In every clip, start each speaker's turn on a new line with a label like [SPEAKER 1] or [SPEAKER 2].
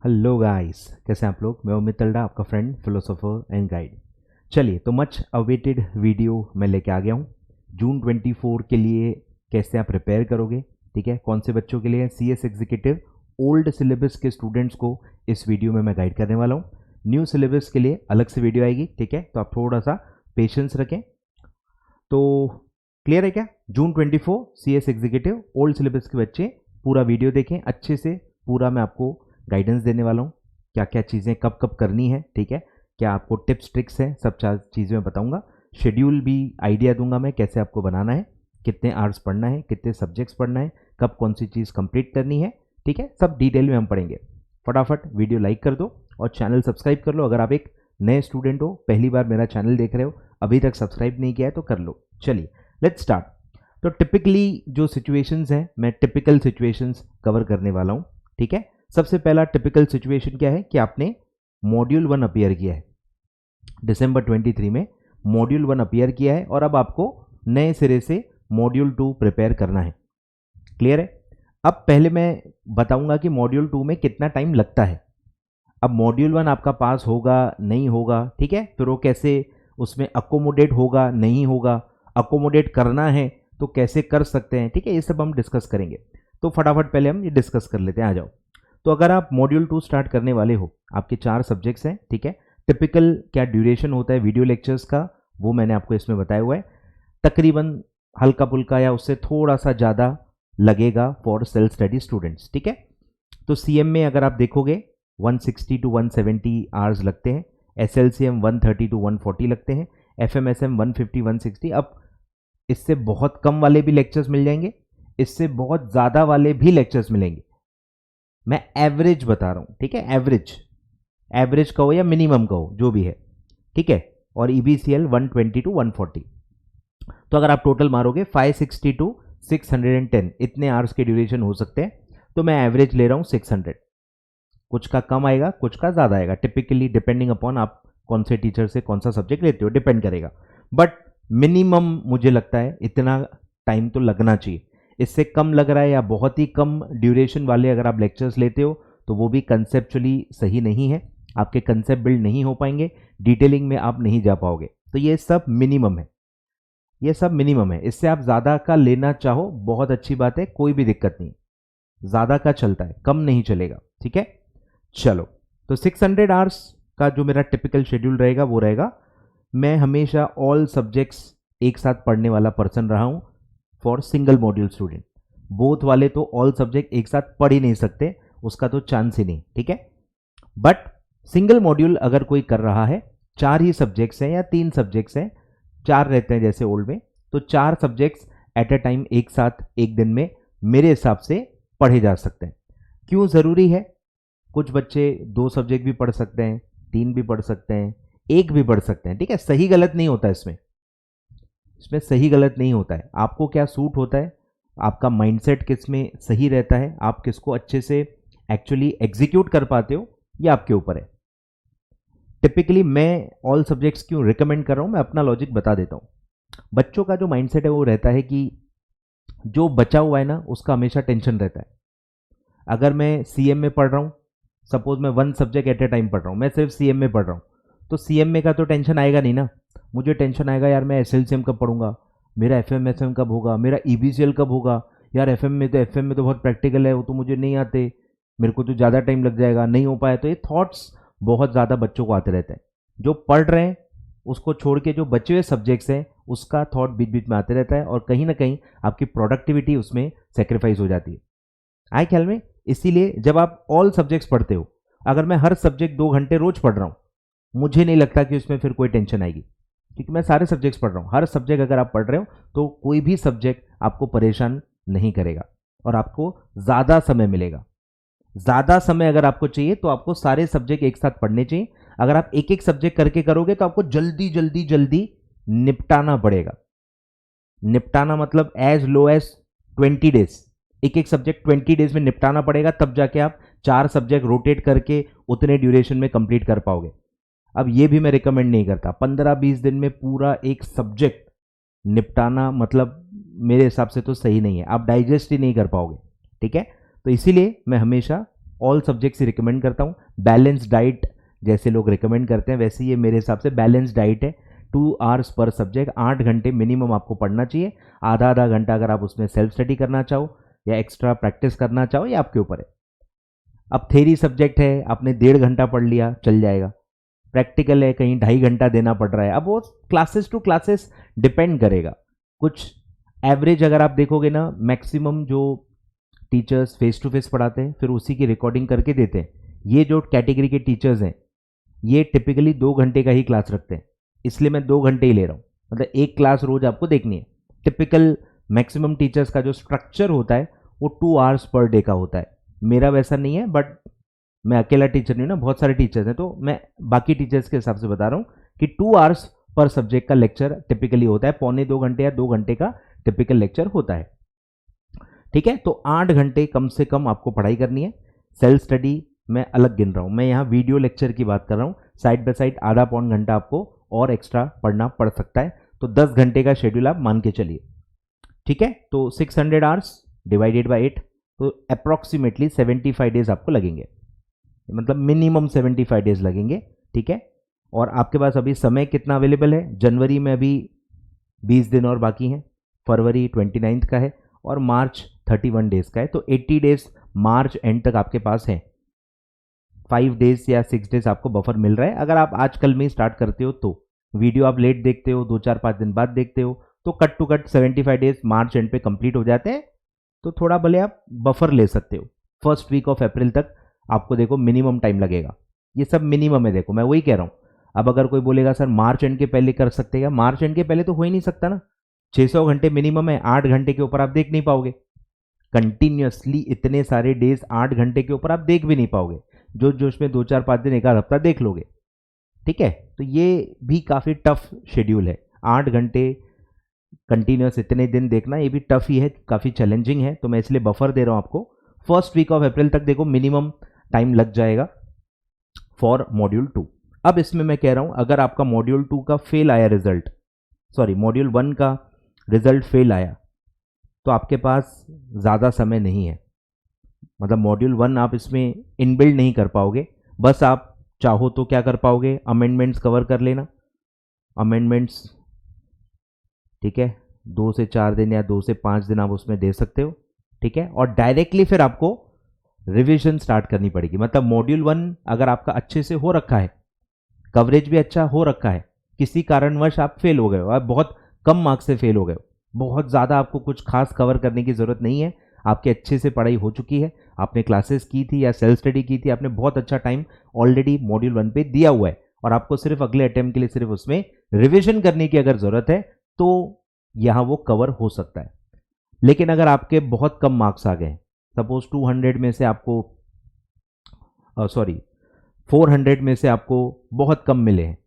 [SPEAKER 1] Hello guys, कैसे हैं आप लोग। मैं उमित तलड़ा, आपका फ्रेंड, फिलोसोफर एंड गाइड। चलिए, तो मच अवेटेड वीडियो मैं लेके आ गया हूँ। जून 24 के लिए कैसे आप प्रिपेयर करोगे, ठीक है। कौन से बच्चों के लिए, CS एग्जीक्यूटिव ओल्ड सिलेबस के स्टूडेंट्स को इस वीडियो में मैं गाइड करने वाला हूँ। न्यू सिलेबस के लिए अलग से वीडियो आएगी, ठीक है। तो आप थोड़ा सा पेशेंस रखें। तो क्लियर है क्या? जून 24 CS एग्जीक्यूटिव ओल्ड सिलेबस के बच्चे पूरा वीडियो देखें अच्छे से। पूरा मैं आपको गाइडेंस देने वाला हूँ, क्या क्या चीज़ें कब कब करनी है, ठीक है। क्या आपको टिप्स ट्रिक्स हैं, सब चार चीज़ें मैं बताऊंगा। शेड्यूल भी आइडिया दूंगा मैं, कैसे आपको बनाना है, कितने आवर्स पढ़ना है, कितने सब्जेक्ट्स पढ़ना है, कब कौन सी चीज़ कंप्लीट करनी है, ठीक है। सब डिटेल में हम पढ़ेंगे। फटाफट वीडियो लाइक कर दो और चैनल सब्सक्राइब कर लो। अगर आप एक नए स्टूडेंट हो, पहली बार मेरा चैनल देख रहे हो, अभी तक सब्सक्राइब नहीं किया है तो कर लो। चलिए लेट्स स्टार्ट। तो टिपिकली जो सिचुएशंस हैं, मैं टिपिकल सिचुएशंस कवर करने वाला हूँ, ठीक है। सबसे पहला टिपिकल सिचुएशन क्या है कि आपने मॉड्यूल 1 अपीयर किया है, दिसंबर 23 में मॉड्यूल 1 अपीयर किया है और अब आपको नए सिरे से मॉड्यूल 2 प्रिपेयर करना है। क्लियर है? अब पहले मैं बताऊंगा कि मॉड्यूल 2 में कितना टाइम लगता है। अब मॉड्यूल 1 आपका पास होगा नहीं होगा, ठीक है, फिर वो कैसे उसमें अकोमोडेट होगा नहीं होगा, अकोमोडेट करना है तो कैसे कर सकते हैं, ठीक है। ये सब हम डिस्कस करेंगे। तो फटाफट पहले हम ये डिस्कस कर लेते हैं, आ जाओ। तो अगर आप मॉड्यूल 2 स्टार्ट करने वाले हो, आपके 4 सब्जेक्ट्स हैं, ठीक है। टिपिकल क्या ड्यूरेशन होता है वीडियो लेक्चर्स का, वो मैंने आपको इसमें बताया हुआ है। तकरीबन हल्का फुल्का या उससे थोड़ा सा ज़्यादा लगेगा फॉर सेल्फ स्टडी स्टूडेंट्स, ठीक है। तो CM में अगर आप देखोगे 160 टू 170 आवर्स लगते हैं, SLCM 130 टू 140 लगते हैं, FMSM 150 160। अब इससे बहुत कम वाले भी लेक्चर्स मिल जाएंगे, इससे बहुत ज़्यादा वाले भी लेक्चर्स मिलेंगे। मैं एवरेज बता रहा हूं, ठीक है। एवरेज कहो या मिनिमम कहो, जो भी है, ठीक है। और EBCL 120 टू 140। तो अगर आप टोटल मारोगे 560 टू 610 इतने आवर्स के ड्यूरेशन हो सकते हैं। तो मैं एवरेज ले रहा हूं 600। कुछ का कम आएगा, कुछ का ज़्यादा आएगा, टिपिकली डिपेंडिंग अपॉन आप कौन से टीचर से कौन सा सब्जेक्ट लेते हो, डिपेंड करेगा। बट मिनिमम मुझे लगता है इतना टाइम तो लगना चाहिए। इससे कम लग रहा है या बहुत ही कम ड्यूरेशन वाले अगर आप लेक्चर्स लेते हो तो वो भी कंसेप्चुअली सही नहीं है, आपके कंसेप्ट बिल्ड नहीं हो पाएंगे, डिटेलिंग में आप नहीं जा पाओगे। तो ये सब मिनिमम है, ये सब मिनिमम है। इससे आप ज़्यादा का लेना चाहो बहुत अच्छी बात है, कोई भी दिक्कत नहीं, ज़्यादा का चलता है, कम नहीं चलेगा, ठीक है। चलो, तो 600 आवर्स का जो मेरा टिपिकल शेड्यूल रहेगा वो रहेगा। मैं हमेशा ऑल सब्जेक्ट्स एक साथ पढ़ने वाला पर्सन रहा हूँ for single module student. Both वाले तो ऑल सब्जेक्ट एक साथ पढ़ ही नहीं सकते, उसका तो चांस ही नहीं, ठीक है। बट सिंगल मॉड्यूल अगर कोई कर रहा है, 4 ही सब्जेक्ट्स हैं या 3 सब्जेक्ट्स हैं, 4 रहते हैं जैसे ओल्ड में, तो 4 सब्जेक्ट्स एट अ टाइम एक साथ एक दिन में मेरे हिसाब से पढ़े जा सकते हैं। क्यों ज़रूरी है? कुछ बच्चे 2 सब्जेक्ट भी पढ़ सकते हैं, 3 भी पढ़ सकते हैं, 1 भी पढ़ सकते हैं, ठीक है। सही गलत नहीं होता इसमें सही गलत नहीं होता है। आपको क्या सूट होता है, आपका माइंडसेट किस में सही रहता है, आप किसको अच्छे से एक्चुअली एग्जीक्यूट कर पाते हो, ये आपके ऊपर है। टिपिकली मैं ऑल सब्जेक्ट्स क्यों रिकमेंड कर रहा हूं, मैं अपना लॉजिक बता देता हूं। बच्चों का जो माइंडसेट है वो रहता है कि जो बचा हुआ है ना उसका हमेशा टेंशन रहता है। अगर मैं CM में पढ़ रहा हूं, सपोज मैं 1 सब्जेक्ट एट ए टाइम पढ़ रहा हूं, मैं सिर्फ CM में पढ़ रहा हूं, तो CM में का तो टेंशन आएगा नहीं ना। मुझे टेंशन आएगा यार मैं SLCM कब पढ़ूंगा, मेरा FMSM कब होगा, मेरा EBCL कब होगा, यार FM में तो बहुत प्रैक्टिकल है, वो तो मुझे नहीं आते, मेरे को तो ज़्यादा टाइम लग जाएगा, नहीं हो पाया। तो ये थॉट्स बहुत ज़्यादा बच्चों को आते रहते हैं। जो पढ़ रहे हैं उसको छोड़ के जो बचे हुए सब्जेक्ट्स हैं उसका थॉट बीच बीच में आते रहता है और कहीं ना कहीं आपकी प्रोडक्टिविटी उसमें सेक्रीफाइस हो जाती है। आए ख्याल में? इसीलिए जब आप ऑल सब्जेक्ट्स पढ़ते हो, अगर मैं हर सब्जेक्ट 2 घंटे रोज पढ़ रहा हूं, मुझे नहीं लगता कि उसमें फिर कोई टेंशन आएगी, क्योंकि मैं सारे सब्जेक्ट्स पढ़ रहा हूं। हर सब्जेक्ट अगर आप पढ़ रहे हो तो कोई भी सब्जेक्ट आपको परेशान नहीं करेगा और आपको ज़्यादा समय मिलेगा। ज़्यादा समय अगर आपको चाहिए तो आपको सारे सब्जेक्ट एक साथ पढ़ने चाहिए। अगर आप एक एक सब्जेक्ट करके करोगे तो आपको जल्दी जल्दी जल्दी निपटाना पड़ेगा। निपटाना मतलब एज लो एज 20 डेज, एक एक सब्जेक्ट 20 डेज में निपटाना पड़ेगा, तब जाके आप 4 सब्जेक्ट रोटेट करके उतने ड्यूरेशन में कंप्लीट कर पाओगे। अब ये भी मैं रिकमेंड नहीं करता, 15-20 दिन में पूरा एक सब्जेक्ट निपटाना मतलब मेरे हिसाब से तो सही नहीं है, आप डाइजेस्ट ही नहीं कर पाओगे, ठीक है। तो इसीलिए मैं हमेशा ऑल सब्जेक्ट्स ही रिकमेंड करता हूँ। बैलेंस डाइट जैसे लोग रिकमेंड करते हैं वैसे ये मेरे हिसाब से बैलेंस डाइट है। 2 आवर्स पर सब्जेक्ट, 8 घंटे मिनिमम आपको पढ़ना चाहिए। आधा आधा घंटा अगर आप उसमें सेल्फ स्टडी करना चाहो या एक्स्ट्रा प्रैक्टिस करना चाहो, ये आपके ऊपर है। अब थेरी सब्जेक्ट है, आपने 1.5 घंटा पढ़ लिया चल जाएगा। प्रैक्टिकल है, कहीं 2.5 घंटा देना पड़ रहा है। अब वो क्लासेस टू क्लासेस डिपेंड करेगा। कुछ एवरेज अगर आप देखोगे ना, मैक्सिमम जो टीचर्स फेस टू फेस पढ़ाते हैं फिर उसी की रिकॉर्डिंग करके देते हैं, ये जो कैटेगरी के टीचर्स हैं ये टिपिकली 2 घंटे का ही क्लास रखते हैं, इसलिए मैं 2 घंटे ही ले रहा हूँ। मतलब एक क्लास रोज आपको देखनी है। टिपिकल मैक्सिमम टीचर्स का जो स्ट्रक्चर होता है वो 2 आवर्स पर डे का होता है। मेरा वैसा नहीं है, बट मैं अकेला टीचर नहीं हूँ ना, बहुत सारे टीचर्स हैं, तो मैं बाकी टीचर्स के हिसाब से बता रहा हूँ कि 2 आवर्स पर सब्जेक्ट का लेक्चर टिपिकली होता है। 1.25 घंटे या 2 घंटे का टिपिकल लेक्चर होता है। ठीक है, तो 8 घंटे कम से कम आपको पढ़ाई करनी है। सेल्फ स्टडी मैं अलग गिन रहा हूँ, मैं यहाँ वीडियो लेक्चर की बात कर रहा हूँ। साइड बाय साइड आधा पौन घंटा आपको और एक्स्ट्रा पढ़ना पड़ सकता है, तो 10 घंटे का शेड्यूल आप मान के चलिए। ठीक है, तो 600 आवर्स डिवाइडेड बाय 8, तो अप्रॉक्सीमेटली 75 डेज आपको लगेंगे, मतलब मिनिमम 75 डेज लगेंगे। ठीक है, और आपके पास अभी समय कितना अवेलेबल है? जनवरी में अभी 20 दिन और बाकी हैं, फरवरी 29 का है और मार्च 31 डेज का है, तो 80 डेज मार्च एंड तक आपके पास है। 5 डेज या 6 डेज आपको बफर मिल रहा है। अगर आप आजकल में स्टार्ट करते हो तो वीडियो आप लेट देखते हो, 2-4-5 दिन बाद देखते हो, तो cut to cut 75 days March end पे कंप्लीट हो जाते हैं। तो थोड़ा भले आप बफर ले सकते हो। फर्स्ट वीक ऑफ अप्रैल तक आपको देखो मिनिमम टाइम लगेगा। ये सब मिनिमम है, देखो मैं वही कह रहा हूँ। अब अगर कोई बोलेगा सर मार्च एंड के पहले कर सकते हैं, मार्च एंड के पहले तो हो ही नहीं सकता ना। 600 घंटे मिनिमम है, 8 घंटे के ऊपर आप देख नहीं पाओगे कंटिन्यूअसली। इतने सारे डेज 8 घंटे के ऊपर आप देख भी नहीं पाओगे। जोश जोश में 2-4-5 दिन, 1 आध हफ्ता देख लोगे। ठीक है, तो ये भी काफ़ी टफ शेड्यूल है। 8 घंटे कंटिन्यूस इतने दिन देखना, ये भी टफ ही है, काफ़ी चैलेंजिंग है, तो मैं इसलिए बफर दे रहा हूँ आपको। फर्स्ट वीक ऑफ अप्रैल तक देखो मिनिमम टाइम लग जाएगा फॉर मॉड्यूल 2। अब इसमें मैं कह रहा हूँ अगर आपका मॉड्यूल 2 का फेल आया रिजल्ट, सॉरी मॉड्यूल 1 का रिजल्ट फेल आया, तो आपके पास ज़्यादा समय नहीं है। मतलब मॉड्यूल 1 आप इसमें इनबिल्ड नहीं कर पाओगे। बस आप चाहो तो क्या कर पाओगे, अमेंडमेंट्स कवर कर लेना। अमेंडमेंट्स ठीक है, 2 से 4 दिन या 2 से 5 दिन आप उसमें दे सकते हो। ठीक है, और डायरेक्टली फिर आपको रिवीजन स्टार्ट करनी पड़ेगी। मतलब मॉड्यूल 1 अगर आपका अच्छे से हो रखा है, कवरेज भी अच्छा हो रखा है, किसी कारणवश आप फेल हो गए हो, आप बहुत कम मार्क्स से फेल हो गए हो, बहुत ज़्यादा आपको कुछ खास कवर करने की ज़रूरत नहीं है, आपके अच्छे से पढ़ाई हो चुकी है, आपने क्लासेस की थी या सेल्फ स्टडी की थी, आपने बहुत अच्छा टाइम ऑलरेडी मॉड्यूल 1 पे दिया हुआ है और आपको सिर्फ अगले अटेम्प्ट के लिए सिर्फ उसमें रिविजन करने की अगर ज़रूरत है तो यहाँ वो कवर हो सकता है। लेकिन अगर आपके बहुत कम मार्क्स आ गए, सपोज 200 में से आपको 400 में से आपको बहुत कम मिले हैं,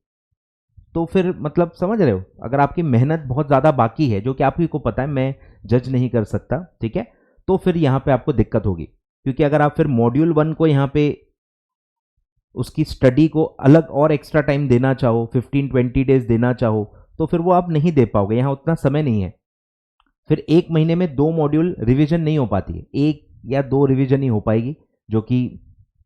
[SPEAKER 1] तो फिर मतलब समझ रहे हो, अगर आपकी मेहनत बहुत ज़्यादा बाकी है, जो कि आप ही को पता है, मैं जज नहीं कर सकता, ठीक है, तो फिर यहाँ पे आपको दिक्कत होगी। क्योंकि अगर आप फिर मॉड्यूल 1 को यहाँ पे उसकी स्टडी को अलग और एक्स्ट्रा टाइम देना चाहो, 15-20 डेज देना चाहो, तो फिर वो आप नहीं दे पाओगे, यहाँ उतना समय नहीं है। फिर 1 महीने में 2 मॉड्यूल रिवीजन नहीं हो पाती है, 1 या 2 रिवीजन ही हो पाएगी, जो कि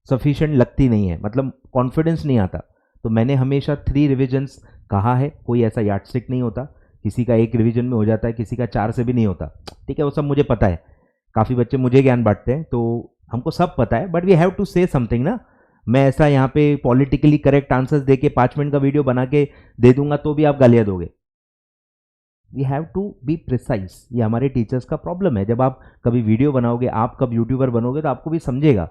[SPEAKER 1] सफिशिएंट लगती नहीं है, मतलब कॉन्फिडेंस नहीं आता। तो मैंने हमेशा 3 रिविजन्स कहा है, कोई ऐसा यार्डस्टिक नहीं होता, किसी का 1 रिवीजन में हो जाता है, किसी का 4 से भी नहीं होता। ठीक है, वो सब मुझे पता है, काफ़ी बच्चे मुझे ज्ञान बांटते हैं, तो हमको सब पता है, but we have to say something ना। मैं ऐसा यहाँ पे पॉलिटिकली करेक्ट आंसर्स दे के 5 मिनट का वीडियो बना के दे दूंगा तो भी आप गालियाँ दोगे। We have to be precise, ये हमारे टीचर्स का प्रॉब्लम है। जब आप कभी वीडियो बनाओगे, आप कब यूट्यूबर बनोगे, तो आपको भी समझेगा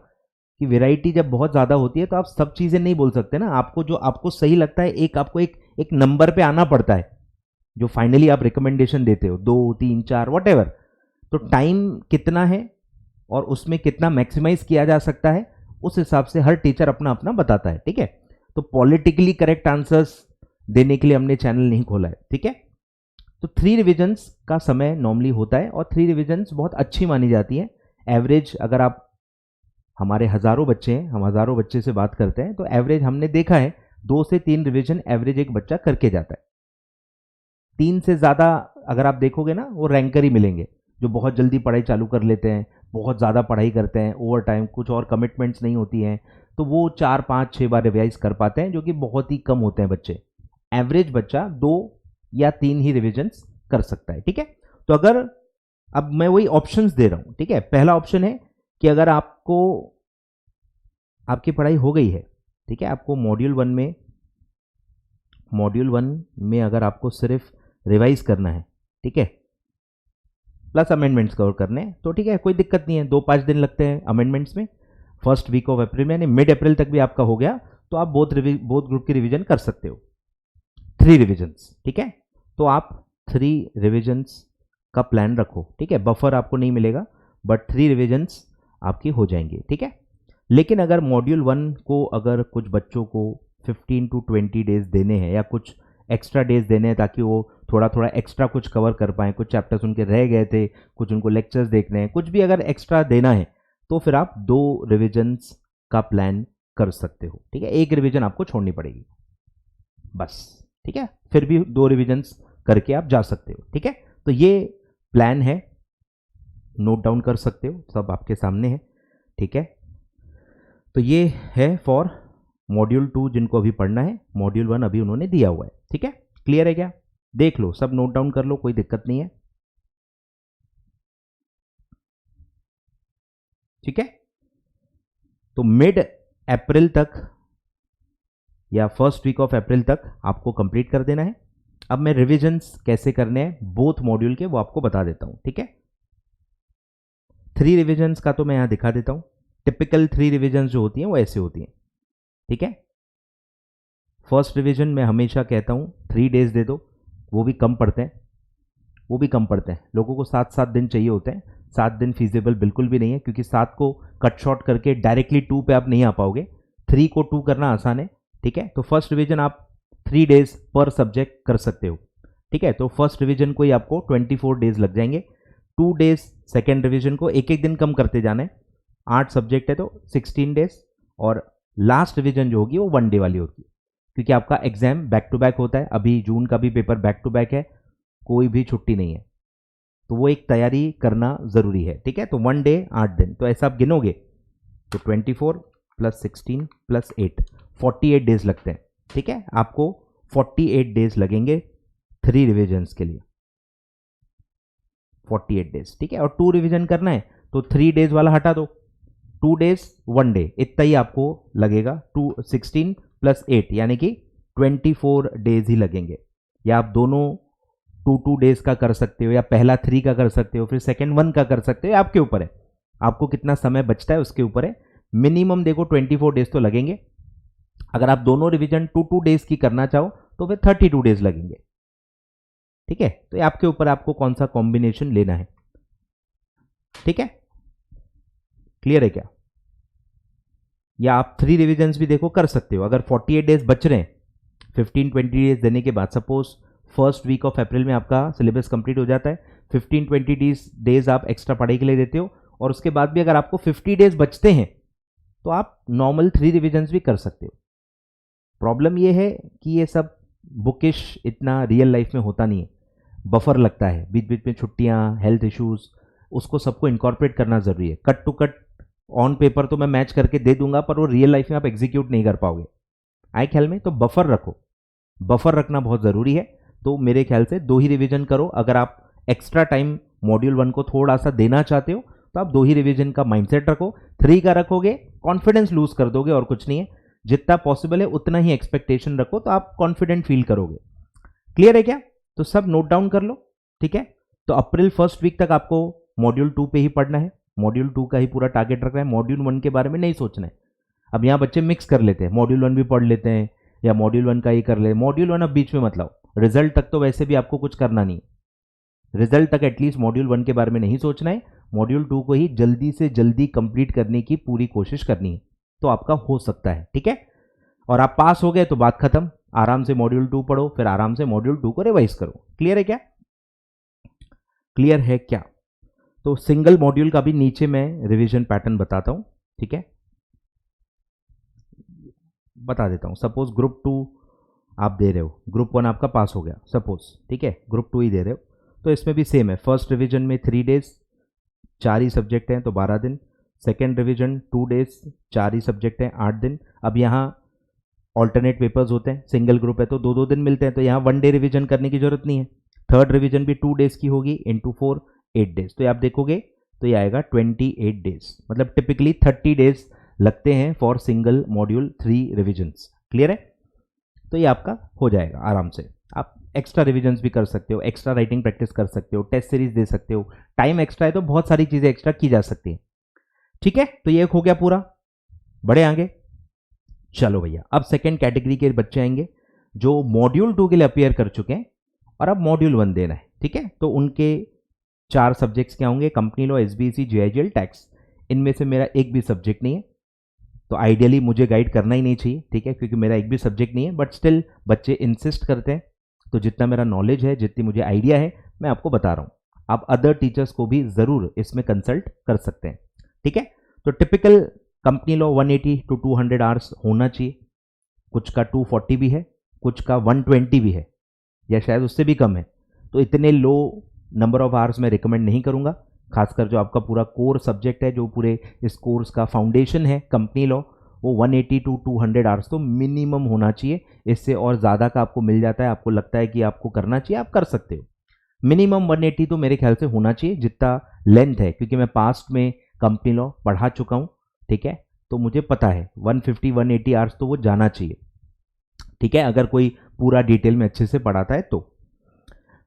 [SPEAKER 1] कि वैरायटी जब बहुत ज़्यादा होती है तो आप सब चीज़ें नहीं बोल सकते ना। आपको जो आपको सही लगता है, आपको एक नंबर पे आना पड़ता है, जो फाइनली आप रिकमेंडेशन देते हो, 2, 3, 4 वॉटेवर। तो टाइम कितना है और उसमें कितना मैक्सिमाइज किया जा सकता है, उस हिसाब से हर टीचर अपना अपना बताता है। ठीक है, तो पॉलिटिकली करेक्ट आंसर्स देने के लिए हमने चैनल नहीं खोला है। ठीक है, तो 3 रिविजन्स का समय नॉर्मली होता है और 3 रिविजन्स बहुत अच्छी मानी जाती है। एवरेज अगर आप, हमारे हज़ारों बच्चे हैं, हम हज़ारों बच्चे से बात करते हैं, तो एवरेज हमने देखा है 2 से 3 रिविजन एवरेज एक बच्चा करके जाता है। 3 से ज़्यादा अगर आप देखोगे ना, वो रैंकर ही मिलेंगे जो बहुत जल्दी पढ़ाई चालू कर लेते हैं, बहुत ज़्यादा पढ़ाई करते हैं, ओवर टाइम कुछ और कमिटमेंट्स नहीं होती हैं, तो वो 4 5 6 बार रिवाइज कर पाते हैं, जो कि बहुत ही कम होते हैं बच्चे। एवरेज बच्चा 2 या 3 ही रिविजन्स कर सकता है, ठीक है। तो अगर अब मैं वही ऑप्शंस दे रहा हूँ, ठीक है। पहला ऑप्शन है कि अगर आपको आपकी पढ़ाई हो गई है, ठीक है, आपको मॉड्यूल वन में अगर आपको सिर्फ रिवाइज करना है, ठीक है, प्लस अमेंडमेंट्स कवर करने हैं, तो ठीक है, कोई दिक्कत नहीं है। 2 5 दिन लगते हैं अमेंडमेंट्स में। फर्स्ट वीक ऑफ अप्रैल में यानी मिड अप्रैल तक भी आपका हो गया, तो आप बोथ ग्रुप की रिवीजन कर सकते हो। 3 रिविजन्स, ठीक है। तो आप 3 रिविजन्स का प्लान रखो, ठीक है। बफर आपको नहीं मिलेगा, बट 3 रिविजन्स आपकी हो जाएंगी, ठीक है। लेकिन अगर मॉड्यूल 1 को अगर कुछ बच्चों को 15 to 20 डेज देने हैं या कुछ एक्स्ट्रा डेज देने हैं ताकि वो थोड़ा थोड़ा एक्स्ट्रा कुछ कवर कर पाएँ, कुछ चैप्टर्स उनके रह गए थे, कुछ उनको लेक्चर्स देखने हैं, कुछ भी अगर एक्स्ट्रा देना है, तो फिर आप 2 रिविजन्स का प्लान कर सकते हो, ठीक है। 1 रिविजन आपको छोड़नी पड़ेगी बस, ठीक है। फिर भी 2 रिविजन्स करके आप जा सकते हो, ठीक है। तो ये प्लान है, नोट डाउन कर सकते हो, सब आपके सामने है, ठीक है। तो ये है फॉर मॉड्यूल 2 जिनको अभी पढ़ना है। मॉड्यूल 1 अभी उन्होंने दिया हुआ है, ठीक है। क्लियर है क्या? देख लो, सब नोट डाउन कर लो, कोई दिक्कत नहीं है, ठीक है। तो मिड अप्रैल तक या फर्स्ट वीक ऑफ अप्रैल तक आपको कंप्लीट कर देना है। अब मैं रिविजन्स कैसे करने हैं बोथ मॉड्यूल के वो आपको बता देता हूं, ठीक है। 3 रिविजन्स का तो मैं यहां दिखा देता हूं। टिपिकल 3 रिविजन्स जो होती हैं वो ऐसे होती हैं, ठीक है। फर्स्ट रिवीजन में हमेशा कहता हूं 3 डेज दे दो, वो भी कम पड़ते हैं, लोगों को 7 7 दिन चाहिए होते हैं। 7 दिन फीजिबल बिल्कुल भी नहीं है, क्योंकि 7 को कट शॉर्ट करके डायरेक्टली 2 पे आप नहीं आ पाओगे। 3 को 2 करना आसान है, ठीक है। तो फर्स्ट रिवीजन आप 3 डेज पर सब्जेक्ट कर सकते हो, ठीक है। तो फर्स्ट रिवीजन को ही आपको 24 डेज लग जाएंगे। 2 डेज सेकेंड रिवीजन को, एक एक दिन कम करते जाना है। 8 सब्जेक्ट है तो 16 डेज, और लास्ट रिवीजन जो होगी वो 1 डे वाली होगी, क्योंकि आपका एग्जाम बैक टू बैक होता है। अभी जून का भी पेपर बैक टू बैक है, कोई भी छुट्टी नहीं है, तो वो एक तैयारी करना ज़रूरी है, ठीक है। तो 1 डे 8 दिन, तो ऐसा आप गिनोगे तो 24 + 16 + 8 48 डेज लगते हैं, ठीक है। आपको 48 डेज लगेंगे 3 रिविजन्स के लिए, 48 डेज, ठीक है। और 2 रिविजन करना है तो 3 डेज वाला हटा दो, 2 डेज 1 डे, इतना ही आपको लगेगा। 16 + 8 यानी कि 24 डेज ही लगेंगे। या आप दोनों 2 डेज का कर सकते हो, या पहला 3 का कर सकते हो, फिर सेकेंड 1 का कर सकते हो, आपके ऊपर है, आपको कितना समय बचता है उसके ऊपर है। मिनिमम देखो 24 डेज तो लगेंगे। अगर आप दोनों रिवीजन 2 डेज की करना चाहो तो फिर 32 डेज लगेंगे, ठीक है। तो ये आपके ऊपर, आपको कौन सा कॉम्बिनेशन लेना है, ठीक है। क्लियर है क्या? या आप 3 रिविजन्स भी देखो कर सकते हो। अगर 48 डेज बच रहे हैं 15-20 डेज देने के बाद, suppose first week of April में आपका सिलेबस कंप्लीट हो जाता है, 15-20 डेज आप एक्स्ट्रा पढ़ाई के लिए देते हो, और उसके बाद भी अगर आपको 50 डेज बचते हैं तो आप नॉर्मल 3 रिविजन्स भी कर सकते हो। प्रॉब्लम ये है कि ये सब बुकिश इतना रियल लाइफ में होता नहीं है, बफर लगता है, बीच बीच में छुट्टियां, हेल्थ इश्यूज, उसको सबको इनकॉर्पोरेट करना जरूरी है। Cut to cut on paper तो मैं मैच करके दे दूंगा, पर वो रियल लाइफ में आप एग्जीक्यूट नहीं कर पाओगे, आए ख्याल में। तो बफर रखो, बफर रखना बहुत ज़रूरी है। तो मेरे ख्याल से 2 ही रिवीजन करो। अगर आप एक्स्ट्रा टाइम मॉड्यूल 1 को थोड़ा सा देना चाहते हो तो आप 2 ही रिवीजन का माइंडसेट रखो। 3 का रखोगे कॉन्फिडेंस लूज कर दोगे, और कुछ नहीं है। जितना पॉसिबल है उतना ही एक्सपेक्टेशन रखो, तो आप कॉन्फिडेंट फील करोगे। क्लियर है क्या? तो सब नोट डाउन कर लो, ठीक है। तो अप्रैल फर्स्ट वीक तक आपको मॉड्यूल 2 पे ही पढ़ना है, मॉड्यूल 2 का ही पूरा टारगेट रखना है, मॉड्यूल 1 के बारे में नहीं सोचना है। अब यहाँ बच्चे मिक्स कर लेते हैं, मॉड्यूल 1 भी पढ़ लेते हैं या मॉड्यूल 1 का ही कर ले। मॉड्यूल 1 अब बीच में मत लाओ, रिजल्ट तक तो वैसे भी आपको कुछ करना नहीं, रिजल्ट तक एटलीस्ट मॉड्यूल 1 के बारे में नहीं सोचना है। मॉड्यूल 2 को ही जल्दी से जल्दी कंप्लीट करने की पूरी कोशिश करनी है, तो आपका हो सकता है, ठीक है। और आप पास हो गए तो बात खत्म, आराम से मॉड्यूल 2 पढ़ो, फिर आराम से मॉड्यूल 2 को रिवाइज करो। क्लियर है क्या? क्लियर है क्या? तो सिंगल मॉड्यूल का भी नीचे मैं रिवीजन पैटर्न बताता हूं, ठीक है, बता देता हूं। सपोज ग्रुप 2 आप दे रहे हो, ग्रुप 1 आपका पास हो गया सपोज, ठीक है, ग्रुप 2 ही दे रहे हो, तो इसमें भी सेम है। फर्स्ट रिवीजन में 3 डेज 4 ही सब्जेक्ट हैं तो 12 दिन। सेकेंड रिवीजन 2 डेज, 4 ही सब्जेक्ट हैं 8 दिन। अब यहाँ ऑल्टरनेट पेपर्स होते हैं, सिंगल ग्रुप है तो 2-2 दिन मिलते हैं, तो यहाँ 1 डे रिवीजन करने की जरूरत नहीं है। थर्ड रिवीजन भी 2 डेज की होगी, इंटू 4 8 डेज, तो ये आप देखोगे तो ये आएगा 28 डेज। मतलब टिपिकली 30 डेज लगते हैं for single module 3 revisions. Clear है? तो ये आपका हो जाएगा आराम से। आप एक्स्ट्रा रिविजन्स भी कर सकते हो, एक्स्ट्रा राइटिंग प्रैक्टिस कर सकते हो, टेस्ट सीरीज दे सकते हो, टाइम एक्स्ट्रा है तो बहुत सारी चीज़ें एक्स्ट्रा की जा सकती है। ठीक है, तो ये हो गया पूरा। बड़े आगे चलो भैया, अब सेकेंड कैटेगरी के बच्चे आएंगे जो मॉड्यूल 2 के लिए अपियर कर चुके हैं और अब मॉड्यूल 1 देना है। ठीक है, तो उनके 4 सब्जेक्ट्स क्या होंगे? Company law, SBC, GIGL, tax. इनमें से मेरा एक भी सब्जेक्ट नहीं है, तो आइडियली मुझे गाइड करना ही नहीं चाहिए, ठीक है, क्योंकि मेरा एक भी सब्जेक्ट नहीं है, बट स्टिल बच्चे इंसिस्ट करते हैं, तो जितना मेरा नॉलेज है, जितनी मुझे आइडिया है, मैं आपको बता रहा हूँ। आप अदर टीचर्स को भी ज़रूर इसमें कंसल्ट कर सकते हैं। ठीक है, तो typical company law 180 to 200 hours होना चाहिए। कुछ का 240 भी है, कुछ का 120 भी है, या शायद उससे भी कम है। तो इतने लो नंबर ऑफ आवर्स मैं रिकमेंड नहीं करूँगा, खासकर जो आपका पूरा कोर सब्जेक्ट है, जो पूरे इस कोर्स का फाउंडेशन है कंपनी लॉ, वो 180 to 200 आवर्स तो मिनिमम होना चाहिए। इससे और ज़्यादा का आपको मिल जाता है, आपको लगता है कि आपको करना चाहिए, आप कर सकते हो। मिनिमम 180 तो मेरे ख्याल से होना चाहिए, जितना लेंथ है, क्योंकि मैं पास्ट में कंपनी लॉ पढ़ा चुका हूँ। ठीक है, तो मुझे पता है 150-180 आवर्स तो वो जाना चाहिए। ठीक है, अगर कोई पूरा डिटेल में अच्छे से पढ़ाता है तो।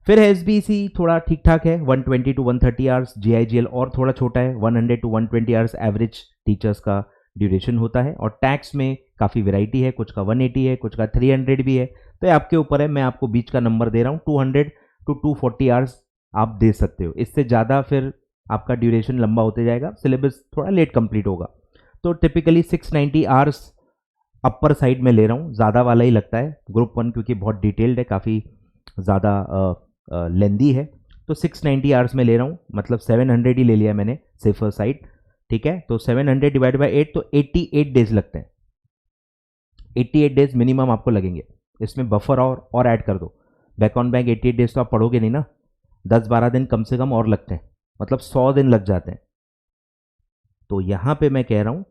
[SPEAKER 1] फिर एसबीसी थोड़ा ठीक ठाक है, 120 to 130 आवर्स। जीआईजीएल और थोड़ा छोटा है, 100 to 120 आवर्स एवरेज टीचर्स का ड्यूरेशन होता है। और टैक्स में काफ़ी वैरायटी है, कुछ का 180 है, कुछ का 300 भी है, तो ये आपके ऊपर है। मैं आपको बीच का नंबर दे रहा हूँ, 200 to 240 आवर्स आप दे सकते हो। इससे ज़्यादा फिर आपका ड्यूरेशन लंबा होते जाएगा, सिलेबस थोड़ा लेट कंप्लीट होगा। तो टिपिकली 690 आवर्स अपर साइड में ले रहा हूँ, ज़्यादा वाला ही लगता है ग्रुप 1, क्योंकि बहुत डिटेल्ड है, काफ़ी ज़्यादा लेंदी है। तो 690 आवर्स में ले रहा हूँ, मतलब 700 ही ले लिया मैंने सेफर साइड। ठीक है, तो 700 डिवाइड बाई 8 तो 88 डेज लगते हैं। 88 डेज मिनिमम आपको लगेंगे। इसमें बफर और ऐड कर दो, बैक ऑन बैक 88 डेज तो आप पढ़ोगे नहीं ना, 10-12 दिन कम से कम और लगते हैं, मतलब 100 दिन लग जाते हैं। तो यहाँ पे मैं कह रहा हूँ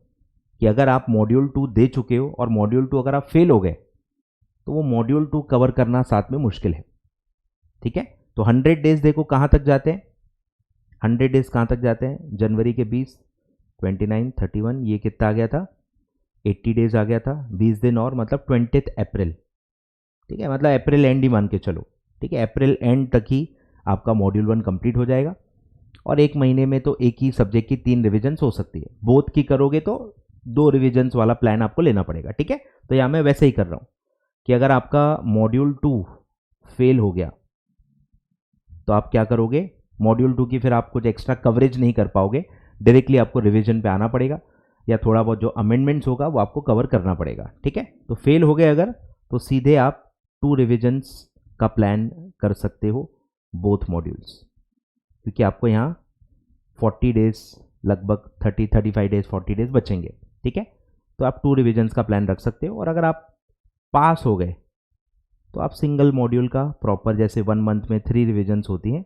[SPEAKER 1] कि अगर आप मॉड्यूल 2 दे चुके हो और मॉड्यूल 2 अगर आप फेल हो गए, तो वो मॉड्यूल 2 कवर करना साथ में मुश्किल है। ठीक है, तो 100 डेज देखो कहाँ तक जाते हैं, 100 डेज कहाँ तक जाते हैं? जनवरी के 20, 29, 31, ये कितना आ गया था? 80 डेज आ गया था, 20 दिन और, मतलब 20 अप्रैल। ठीक है, मतलब अप्रैल एंड ही मान के चलो। ठीक है, अप्रैल एंड तक ही आपका मॉड्यूल 1 कंप्लीट हो जाएगा। और एक महीने में तो एक ही सब्जेक्ट की 3 रिविजन्स हो सकती है। बोथ की करोगे तो 2 रिविजन्स वाला प्लान आपको लेना पड़ेगा। ठीक है, तो यहाँ मैं वैसे ही कर रहा हूँ कि अगर आपका मॉड्यूल 2 फेल हो गया तो आप क्या करोगे? मॉड्यूल 2 की फिर आप कुछ एक्स्ट्रा कवरेज नहीं कर पाओगे, डायरेक्टली आपको रिवीजन पे आना पड़ेगा, या थोड़ा बहुत जो अमेंडमेंट्स होगा वो आपको कवर करना पड़ेगा। ठीक है, तो फेल हो गए अगर, तो सीधे आप 2 रिविजन्स का प्लान कर सकते हो बोथ मॉड्यूल्स, क्योंकि आपको यहाँ 40 डेज, लगभग 35 डेज, 40 डेज बचेंगे। ठीक है, तो आप 2 रिविजन्स का प्लान रख सकते हो। और अगर आप पास हो गए तो आप सिंगल मॉड्यूल का प्रॉपर, जैसे 1 मंथ में 3 रिविजन्स होती हैं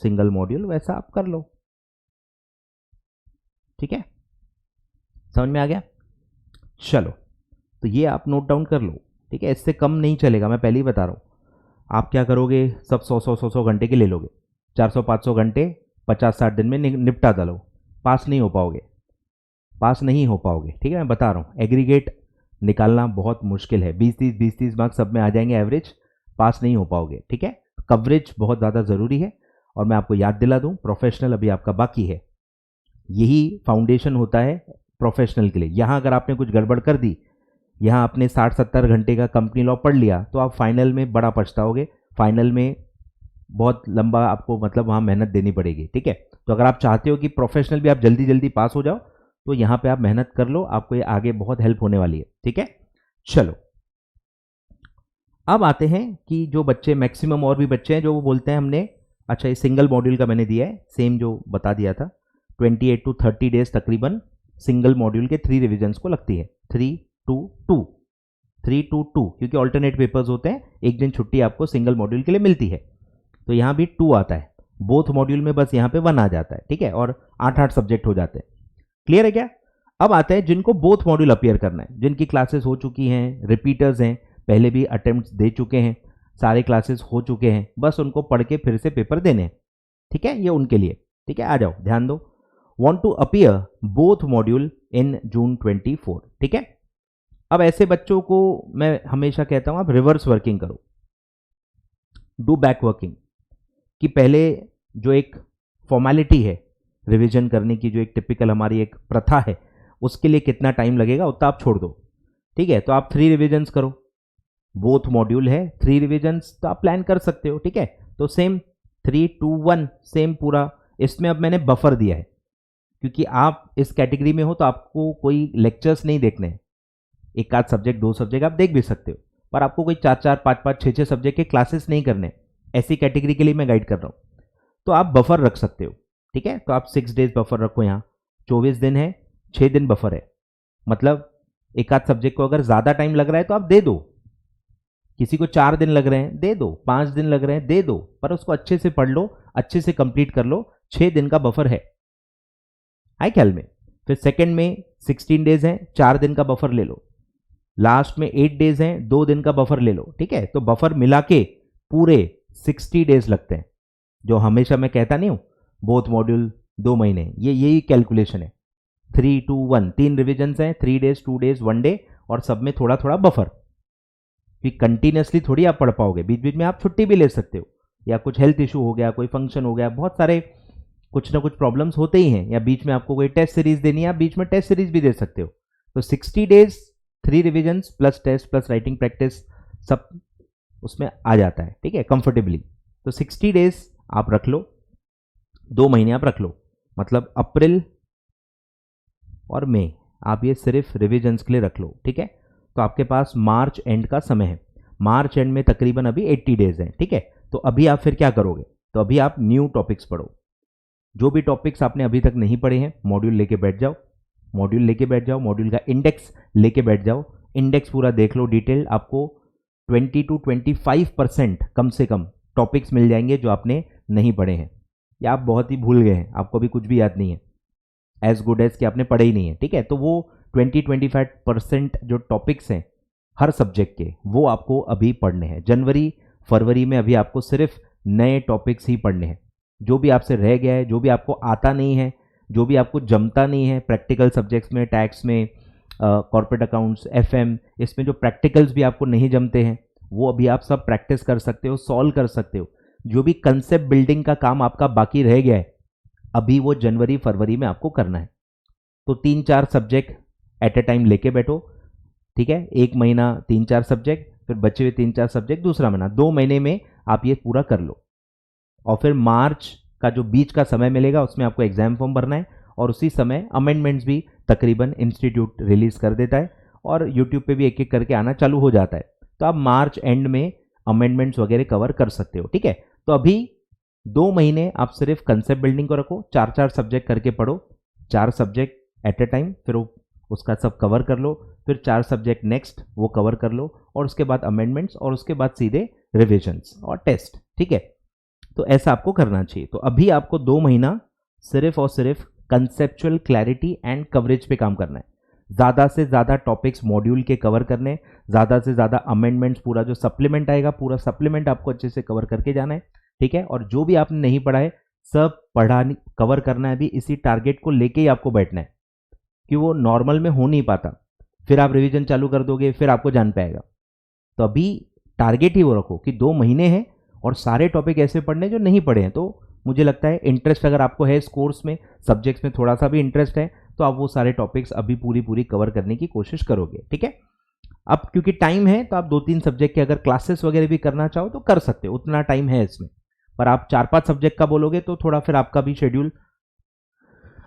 [SPEAKER 1] सिंगल मॉड्यूल, वैसा आप कर लो। ठीक है, समझ में आ गया? चलो, तो ये आप नोट डाउन कर लो। ठीक है, इससे कम नहीं चलेगा, मैं पहले ही बता रहा हूँ। आप क्या करोगे? सब 100 घंटे के ले लोगे, 400-500 घंटे 50-60 दिन में निपटा डालो, पास नहीं हो पाओगे, पास नहीं हो पाओगे। ठीक है, मैं बता रहा हूँ, एग्रीगेट निकालना बहुत मुश्किल है। 20-30 मार्क्स सब में आ जाएंगे एवरेज, पास नहीं हो पाओगे। ठीक है, कवरेज बहुत ज़्यादा ज़रूरी है। और मैं आपको याद दिला दूँ, प्रोफेशनल अभी आपका बाकी है, यही फाउंडेशन होता है प्रोफेशनल के लिए। यहाँ अगर आपने कुछ गड़बड़ कर दी, यहाँ आपने 60-70 घंटे का कंपनी लॉ पढ़ लिया, तो आप फाइनल में बड़ा पछताओगे। फाइनल में बहुत लंबा आपको, मतलब वहाँ मेहनत देनी पड़ेगी। ठीक है, तो अगर आप चाहते हो कि प्रोफेशनल भी आप जल्दी जल्दी पास हो जाओ, तो यहाँ पे आप मेहनत कर लो, आपको ये आगे बहुत हेल्प होने वाली है। ठीक है, चलो अब आते हैं कि जो बच्चे, मैक्सिमम और भी बच्चे हैं जो वो बोलते हैं हमने, अच्छा ये सिंगल मॉड्यूल का मैंने दिया है, सेम जो बता दिया था, 28 to 30 डेज तकरीबन सिंगल मॉड्यूल के 3 रिविजन्स को लगती है। 3 to 2, 3 to 2, क्योंकि ऑल्टरनेट पेपर्स होते हैं, एक दिन छुट्टी आपको सिंगल मॉड्यूल के लिए मिलती है, तो यहाँ भी 2 आता है। बोथ मॉड्यूल में बस यहाँ पे 1 आ जाता है, ठीक है, और 8-8 सब्जेक्ट हो जाते हैं। क्लियर है क्या? अब आते हैं जिनको बोथ मॉड्यूल अपीयर करना है, जिनकी क्लासेस हो चुकी हैं, रिपीटर्स हैं, पहले भी अटेम्प्ट्स दे चुके हैं, सारे क्लासेस हो चुके हैं, बस उनको पढ़ के फिर से पेपर देने हैं, ठीक है, ये उनके लिए, ठीक है। आ जाओ, ध्यान दो। Want to appear both module in June 24, ठीक है। अब ऐसे बच्चों को मैं हमेशा कहता हूं आप रिवर्स वर्किंग करो, डू बैक वर्किंग, कि पहले जो एक फॉर्मेलिटी है रिवीजन करने की, जो एक टिपिकल हमारी एक प्रथा है, उसके लिए कितना टाइम लगेगा उतना आप छोड़ दो, ठीक है। तो आप 3 रिविजन्स करो, बोथ मॉड्यूल है, 3 रिविजन्स तो आप प्लान कर सकते हो, ठीक है। तो सेम 3, 2, 1 सेम पूरा। इसमें अब मैंने बफर दिया है क्योंकि आप इस कैटेगरी में हो तो आपको कोई लेक्चर्स नहीं देखने हैं, एक आध सब्जेक्ट 2 सब्जेक्ट आप देख भी सकते हो, पर आपको कोई 4-4, 5-5, 6-6 सब्जेक्ट के क्लासेस नहीं करने, ऐसी कैटेगरी के लिए मैं गाइड कर रहा हूँ। तो आप बफर रख सकते हो, ठीक है। तो आप 6 डेज बफर रखो, यहाँ 24 दिन है, 6 दिन बफर है, मतलब एक आध सब्जेक्ट को अगर ज़्यादा टाइम लग रहा है तो आप दे दो, किसी को 4 दिन लग रहे हैं दे दो, 5 दिन लग रहे हैं दे दो, पर उसको अच्छे से पढ़ लो, अच्छे से कंप्लीट कर लो। 6 दिन का बफर है ख्याल में। फिर सेकंड में 16 डेज हैं, 4 दिन का बफर ले लो। लास्ट में 8 डेज हैं, 2 दिन का बफर ले लो, ठीक है। तो बफर मिला के पूरे 60 डेज लगते हैं, जो हमेशा मैं कहता नहीं हूं बोथ मॉड्यूल 2 महीने, ये यही कैलकुलेशन है। 3, 2, 1 3 रिविजन्स हैं, 3 डेज, 2 डेज, 1 डे, और सब में थोड़ा थोड़ा बफर, कि कंटिन्यूसली थोड़ी आप पढ़ पाओगे, बीच बीच में आप छुट्टी भी ले सकते हो, या कुछ हेल्थ इशू हो गया, कोई फंक्शन हो गया, बहुत सारे कुछ ना कुछ प्रॉब्लम्स होते ही हैं, या बीच में आपको कोई टेस्ट सीरीज देनी है, आप बीच में टेस्ट सीरीज भी दे सकते हो। तो 60 days 3 revisions plus test plus writing practice सब उसमें आ जाता है, ठीक है, कंफर्टेबली। तो 60 डेज आप रख लो, 2 महीने आप रख लो, मतलब अप्रैल और मई आप ये सिर्फ रिविजन्स के लिए रख लो, ठीक है। तो आपके पास मार्च एंड का समय है, मार्च एंड में तकरीबन अभी 80 डेज हैं, ठीक है। तो अभी आप फिर क्या करोगे, तो अभी आप न्यू टॉपिक्स पढ़ो, जो भी टॉपिक्स आपने अभी तक नहीं पढ़े हैं, मॉड्यूल लेके बैठ जाओ, मॉड्यूल लेके बैठ जाओ, मॉड्यूल का इंडेक्स लेके बैठ जाओ, इंडेक्स पूरा देख लो डिटेल, आपको 20 to 25% कम से कम टॉपिक्स मिल जाएंगे जो आपने नहीं पढ़े हैं, या आप बहुत ही भूल गए हैं, आपको अभी कुछ भी याद नहीं है, एज गुड एज कि आपने पढ़े ही नहीं है, ठीक है। तो वो 20-25% जो टॉपिक्स हैं हर सब्जेक्ट के, वो आपको अभी पढ़ने हैं। जनवरी फरवरी में अभी आपको सिर्फ नए टॉपिक्स ही पढ़ने हैं, जो भी आपसे रह गया है, जो भी आपको आता नहीं है, जो भी आपको जमता नहीं है प्रैक्टिकल सब्जेक्ट्स में, टैक्स में, कॉर्पोरेट अकाउंट्स, एफएम, इसमें जो प्रैक्टिकल्स भी आपको नहीं जमते हैं, वो अभी आप सब प्रैक्टिस कर सकते हो, सॉल्व कर सकते हो। जो भी कंसेप्ट बिल्डिंग का काम आपका बाकी रह गया है, अभी वो जनवरी फरवरी में आपको करना है। तो 3-4 सब्जेक्ट एट ए टाइम लेके बैठो, ठीक है, 1 महीना 3-4 सब्जेक्ट, फिर बचे हुए 3-4 सब्जेक्ट दूसरा महीना, 2 महीने में आप ये पूरा कर लो। और फिर मार्च का जो बीच का समय मिलेगा उसमें आपको एग्जाम फॉर्म भरना है, और उसी समय अमेंडमेंट्स भी तकरीबन इंस्टीट्यूट रिलीज कर देता है, और यूट्यूब पे भी एक एक करके आना चालू हो जाता है। तो आप मार्च एंड में अमेंडमेंट्स वगैरह कवर कर सकते हो, ठीक है। तो अभी 2 महीने आप सिर्फ कंसेप्ट बिल्डिंग को रखो, 4-4 सब्जेक्ट करके पढ़ो, 4 सब्जेक्ट एट ए टाइम, फिर उसका सब कवर कर लो, फिर 4 सब्जेक्ट नेक्स्ट वो कवर कर लो, और उसके बाद अमेंडमेंट्स, और उसके बाद सीधे रिविजन्स और टेस्ट, ठीक है। तो ऐसा आपको करना चाहिए। तो अभी आपको 2 महीना सिर्फ और सिर्फ कंसेप्चुअल क्लैरिटी एंड कवरेज पे काम करना है, ज़्यादा से ज़्यादा टॉपिक्स मॉड्यूल के कवर करने, ज़्यादा से ज़्यादा अमेंडमेंट्स, पूरा जो सप्लीमेंट आएगा पूरा सप्लीमेंट आपको अच्छे से कवर करके जाना है, ठीक है। और जो भी आपने नहीं पढ़ा है सब पढ़ा कवर करना है, भी इसी टारगेट को लेके ही आपको बैठना है, कि वो नॉर्मल में हो नहीं पाता, फिर आप रिवीजन चालू कर दोगे, फिर आपको जान पाएगा। तो अभी टारगेट ही वो रखो कि 2 महीने हैं और सारे टॉपिक ऐसे पढ़ने जो नहीं पढ़े हैं। तो मुझे लगता है इंटरेस्ट अगर आपको है इस कोर्स में, सब्जेक्ट्स में थोड़ा सा भी इंटरेस्ट है, तो आप वो सारे टॉपिक्स अभी पूरी कवर करने की कोशिश करोगे, ठीक है। अब क्योंकि टाइम है तो आप 2-3 सब्जेक्ट के अगर क्लासेस वगैरह भी करना चाहो तो कर सकते हो, उतना टाइम है इसमें। पर आप 4-5 सब्जेक्ट का बोलोगे तो थोड़ा फिर आपका भी शेड्यूल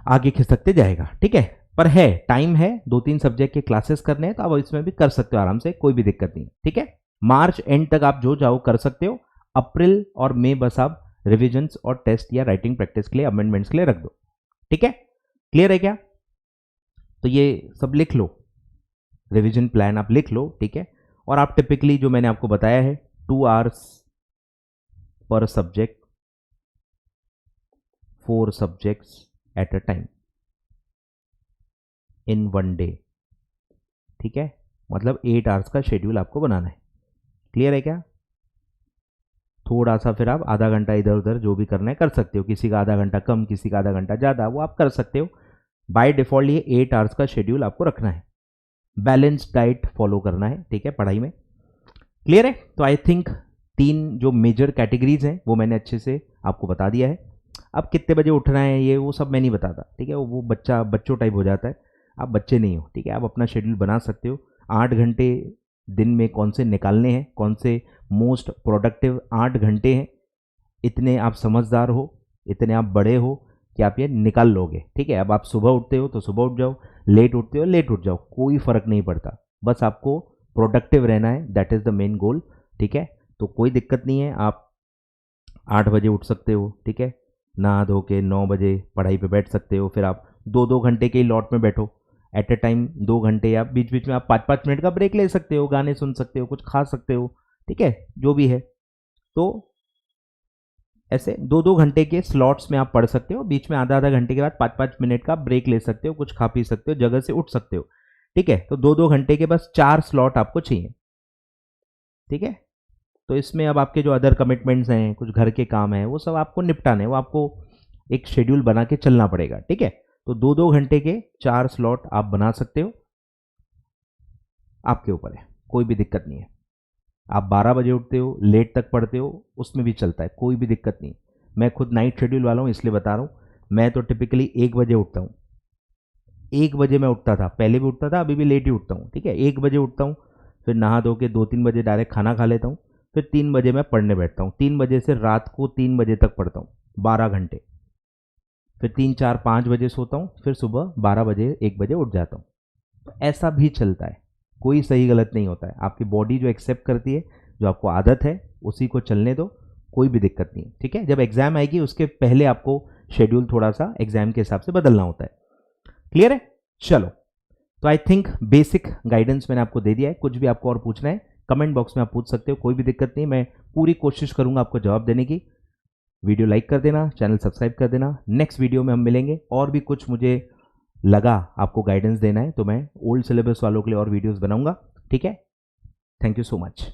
[SPEAKER 1] आगे खिसकते जाएगा, ठीक है। पर है टाइम है, 2-3 सब्जेक्ट के क्लासेस करने हैं तो आप इसमें भी कर सकते हो आराम से, कोई भी दिक्कत नहीं, ठीक है। मार्च एंड तक आप जो चाहो कर सकते हो, अप्रैल और मई बस आप रिविजन्स और टेस्ट या राइटिंग प्रैक्टिस के लिए, अमेंडमेंट्स के लिए रख दो, ठीक है। क्लियर है क्या? तो ये सब लिख लो, रिवीजन प्लान आप लिख लो, ठीक है। और आप टिपिकली जो मैंने आपको बताया है 2 hours per subject 4 subjects at a time in 1 day. ठीक है, मतलब 8 आवर्स का शेड्यूल आपको बनाना है। क्लियर है क्या? थोड़ा सा फिर आप आधा घंटा इधर उधर जो भी करना है कर सकते हो, किसी का आधा घंटा कम, किसी का आधा घंटा ज़्यादा, वो आप कर सकते हो। बाय डिफ़ॉल्ट ये 8 आवर्स का शेड्यूल आपको रखना है। बैलेंस डाइट फॉलो करना है, ठीक है, पढ़ाई में। क्लियर है? तो आई थिंक 3 जो मेजर कैटेगरीज हैं वो मैंने अच्छे से आपको बता दिया है। अब कितने बजे उठना है ये वो सब मैं नहीं बताता, ठीक है, वो बच्चों टाइप हो जाता है। आप बच्चे नहीं हो, ठीक है, आप अपना शेड्यूल बना सकते हो। 8 घंटे दिन में कौन से निकालने हैं, कौन से मोस्ट प्रोडक्टिव 8 घंटे हैं, इतने आप समझदार हो, इतने आप बड़े हो कि आप ये निकाल लोगे। ठीक है, अब आप सुबह उठते हो तो सुबह उठ जाओ, लेट उठते हो लेट उठ जाओ, कोई फ़र्क नहीं पड़ता, बस आपको प्रोडक्टिव रहना है, that is the main goal. ठीक है, तो कोई दिक्कत नहीं है, आप 8 बजे उठ सकते हो, ठीक है, नहा धो के 9 बजे पढ़ाई पे बैठ सकते हो। फिर आप 2-2 घंटे के लॉट में बैठो एट ए टाइम, 2 घंटे, या बीच बीच में आप 5-5 मिनट का ब्रेक ले सकते हो, गाने सुन सकते हो, कुछ खा सकते हो, ठीक है, जो भी है। तो ऐसे 2-2 घंटे के स्लॉट्स में आप पढ़ सकते हो, बीच में आधा-आधा घंटे के बाद 5-5 मिनट का ब्रेक ले सकते हो, कुछ खा पी सकते हो, जगह से उठ सकते हो। ठीक है, तो 2-2 घंटे के बस 4 स्लॉट आपको चाहिए। ठीक है, तो इसमें अब आपके जो अदर कमिटमेंट्स हैं, कुछ घर के काम हैं, वो सब आपको निपटाने, वो आपको एक शेड्यूल बना के चलना पड़ेगा। ठीक है, तो 2-2 घंटे के 4 स्लॉट आप बना सकते हो, आपके ऊपर है, कोई भी दिक्कत नहीं है। आप 12 बजे उठते हो, लेट तक पढ़ते हो, उसमें भी चलता है, कोई भी दिक्कत नहीं। मैं खुद नाइट शेड्यूल वाला हूँ, इसलिए बता रहा हूँ। मैं तो टिपिकली 1 बजे उठता हूँ। 1 बजे मैं उठता था, पहले भी उठता था, अभी भी लेट ही उठता हूँ। ठीक है, 1 बजे उठता हूँ, फिर नहा धो के 2-3 बजे डायरेक्ट खाना खा लेता हूँ, फिर 3 बजे मैं पढ़ने बैठता हूँ। 3 बजे से रात को 3 बजे तक पढ़ता हूँ, 12 घंटे। फिर 3-4-5 बजे सोता हूँ, फिर सुबह 12 बजे 1 बजे उठ जाता हूँ। तो ऐसा भी चलता है, कोई सही गलत नहीं होता है। आपकी बॉडी जो एक्सेप्ट करती है, जो आपको आदत है, उसी को चलने दो, कोई भी दिक्कत नहीं है। ठीक है, जब एग्जाम आएगी उसके पहले आपको शेड्यूल थोड़ा सा एग्जाम के हिसाब से बदलना होता है। क्लियर है? चलो, तो आई थिंक बेसिक गाइडेंस मैंने आपको दे दिया है। कुछ भी आपको और पूछना है कमेंट बॉक्स में आप पूछ सकते हो, कोई भी दिक्कत नहीं, मैं पूरी कोशिश करूंगा आपको जवाब देने की। वीडियो लाइक कर देना, चैनल सब्सक्राइब कर देना। नेक्स्ट वीडियो में हम मिलेंगे, और भी कुछ मुझे लगा आपको गाइडेंस देना है तो मैं ओल्ड सिलेबस वालों के लिए और वीडियोस बनाऊंगा। ठीक है, थैंक यू सो मच।